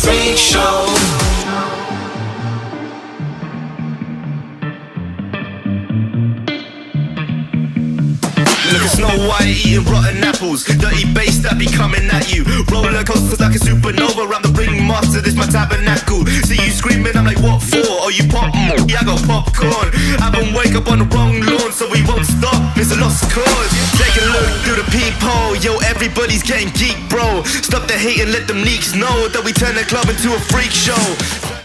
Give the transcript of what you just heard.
freak show. Look at Snow White eating rotten apples. Dirty bass that be coming at you. Roller coasters like a supernova. I'm the ringmaster, this my tabernacle. See you screaming, I'm like, what for? Oh, you pop? Yeah, I got popcorn. I don't wake up on the wrong lawn, so we won't stop. It's a lost cause. Take a look through the peephole. Yo, everybody's getting geek, bro. Stop the hate and let them leaks know that we turn the club into a freak show.